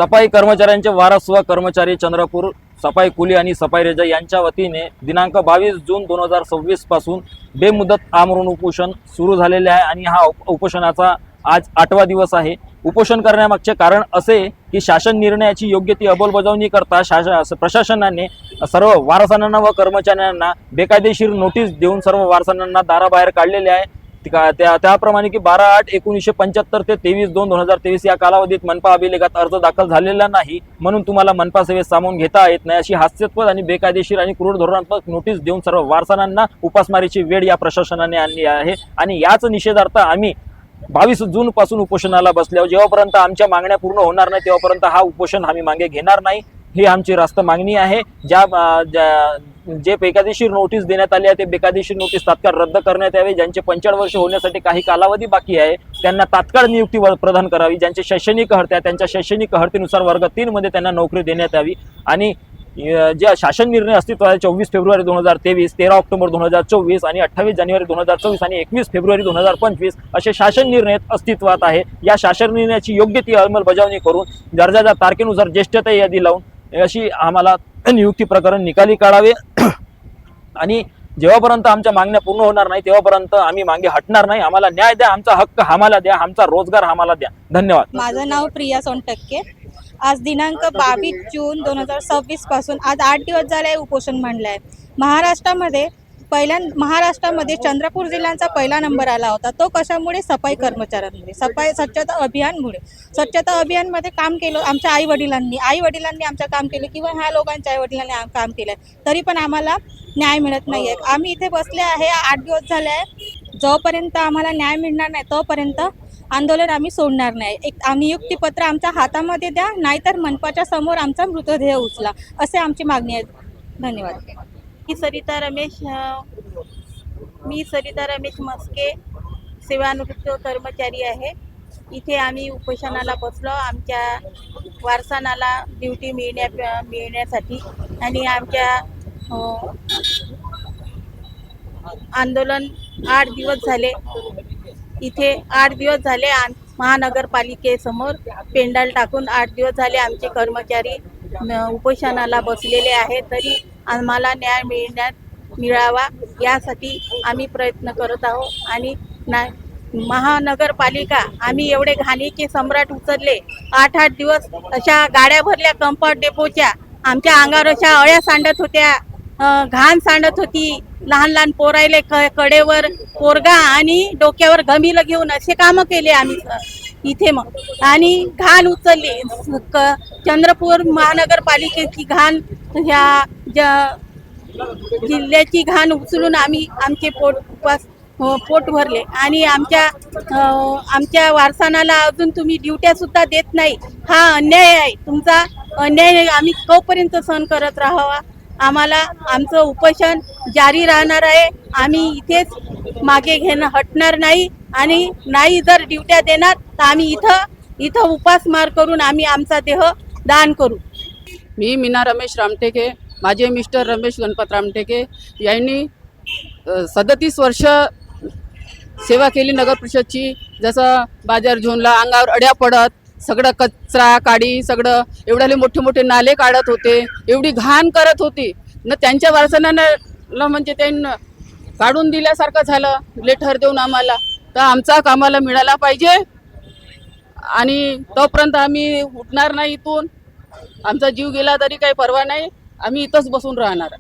सफाई कर्मचाऱ्यांचे वारस व कर्मचारी चंद्रपूर सफाई कुली आणि सफाई रेजा यांच्या वतीने दिनांक 22 जून 2026 पासून बेमुदत आमरण उपोषण सुरू झालेले आहे आणि हा उपोषणाचा आज 8वा दिवस आहे। उपोषण करण्यामागचे कारण असे की शासन निर्णयाची योग्य ती अंमलबजावणी करता प्रशासनाने सर्व वारसांना व कर्मचाऱ्यांना बेकायदेशीर नोटीस देऊन सर्व वारसांना दाराबाहेर काढलेले आहे। त्याप्रमाणे की 12/8/1975 ते 23/2/2023 या कालावधीत मनपा अभिलेखात अर्ज दाखल झालेला नाही, म्हणून तुम्हाला मनपा सेवेत सामावून घेता येत नाही अशी हास्यास्पद आणि बेकायदेशीर आणि क्रूर धोरणात्मक नोटीस देऊन सर्व वारसांना उपासमारीची वेळ या प्रशासनाने आणली आहे। आणि याच निषेधार्थ आम्ही 22 जून पासून उपोषणाला बसल्यावर जेव्हापर्यंत आमच्या मागण्या पूर्ण होणार नाही तेव्हापर्यंत हा उपोषण आम्ही मागे घेणार नाही, ही आमची रास्त मागणी आहे। जे बेकायदेशीर नोटीस देण्यात आली आहे ते बेकायदेशीर नोटीस तात्काळ रद्द करण्यात यावी। ज्यांचे 45 वर्ष होण्यासाठी काही कालावधी बाकी आहे त्यांना तात्काळ नियुक्ती प्रदान करावी। ज्यांचे शैक्षणिक अर्हता आहे त्यांच्या शैक्षणिक अर्हतेनुसार वर्ग 3 मध्ये त्यांना नोकरी देण्यात यावी। आणि जे शासन निर्णय अस्तित्वात आहे 24 फेब्रुवारी 2023, 13 ऑक्टोबर 2024 आणि 28 जानेवारी 2024 आणि 21 फेब्रुवारी 2025 असे शासन निर्णय अस्तित्वात आहे। या शासन निर्णयाची योग्य ती अंमलबजावणी करून दर्जाच्या तारखेनुसार ज्येष्ठता यादी लावून अशी आम्हाला नियुक्ती प्रकरण निकाली काढावे। आणि जेव्हापर्यंत आमच्या मागण्या पूर्ण होणार नाही तेव्हापर्यंत आम्ही मागे हटणार नाही। आम्हाला न्याय द्या, आमचा हक्क आम्हाला द्या, आमचा रोजगार आम्हाला द्या। धन्यवाद। माझं नाव प्रिया सोनटक्के। आज दिनांक 22 जून 2026 पासून आज 8 दिवस झाले उपोषण मांडलं आहे। महाराष्ट्रामध्ये चंद्रपूर जिल्ह्याचा पहिला नंबर आला होता। तो कशामुळे? सफाई कर्मचाऱ्यांमुळे, स्वच्छता अभियानमुळे। स्वच्छता अभियानमध्ये काम केलं आमच्या आई वडिलांनी आमचं काम केलं किंवा ह्या लोकांच्या आई वडिलांनी काम केलं, तरी पण आम्हाला न्याय मिळत नाही आहे। आम्ही इथे बसले आहे 8 दिवस झाले आहे। जोपर्यंत आम्हाला न्याय मिळणार नाही तोपर्यंत आंदोलन आम्ही सोडणार नाही। एक नियुक्तीपत्र आमच्या हातामध्ये द्या, नाहीतर मनपाच्या समोर आमचा मृतदेह उचला, असे आमची मागणी आहे। धन्यवाद। मी सरिता रमेश मस्के, सेवानिवृत्त कर्मचारी आहे। इथे आम्ही उपोषणाला बसलो आमच्या वारसांना ड्युटी मिळण्यासाठी आणि आमच्या आंदोलन 8 दिवस झाले। इथे 8 दिवस झाले महानगरपालिकेसमोर पेंडाल टाकून 8 दिवस झाले आमचे कर्मचारी उपोषणाला बसलेले आहेत, तरी आम्हाला न्याय मिळावा यासाठी आम्ही प्रयत्न करत आहोत। आणि महानगरपालिका आम्ही एवढे घाणीचे सम्राट उचलले, 8-8 दिवस अशा गाड्या भरल्या कंपाऊंड डेपोच्या, आमच्या अंगावर अशा अळ्या सांडत होत्या, घाण सांडत होती। लहान पोरायले कडेवर पोरगा आणि डोक्यावर गमीला घेऊन असे कामं केले आम्ही इथे। मग आणि घाण उचलली चंद्रपूर महानगरपालिकेची घाण, ह्या जिल्ह्याची घाण उचलून आम्ही आमचे पोट भरले। आणि आमच्या वारसांना अजून तुम्ही ड्युट्या सुद्धा देत नाही, हा अन्याय आहे। तुमचा अन्याय आम्ही तोपर्यंत सहन करत राहावा। आम्हाला आमचं उपोषण जारी राहणार आहे। आम्ही इथेच मागे हटणार नाही आणि नाही जर ड्युट्या देणार तर आम्ही इथं उपासमार करून आम्ही आमचा देह दान करू। मी मीना रमेश रामटेके, माझे मिस्टर रमेश गणपत रामटेके यांनी 37 वर्ष सेवा केली नगर परिषदची। जसं बाजार झोनला अंगावर अड्या पडत, सगळं कचरा काडी सगळं एवढे मोठे नाले काढत होते, एवढी घाण करत होती न त्यांच्या वारसांना म्हणजे त्यांना काढून दिल्यासारखं झालं लेटर देऊन आम्हाला। तर आमचा कामाला मिळाला पाहिजे आणि तोपर्यंत आम्ही उठणार नाही इथून। आमचा जीव गेला तरी काही परवा नाही, आम्ही इथंच बसून राहणार।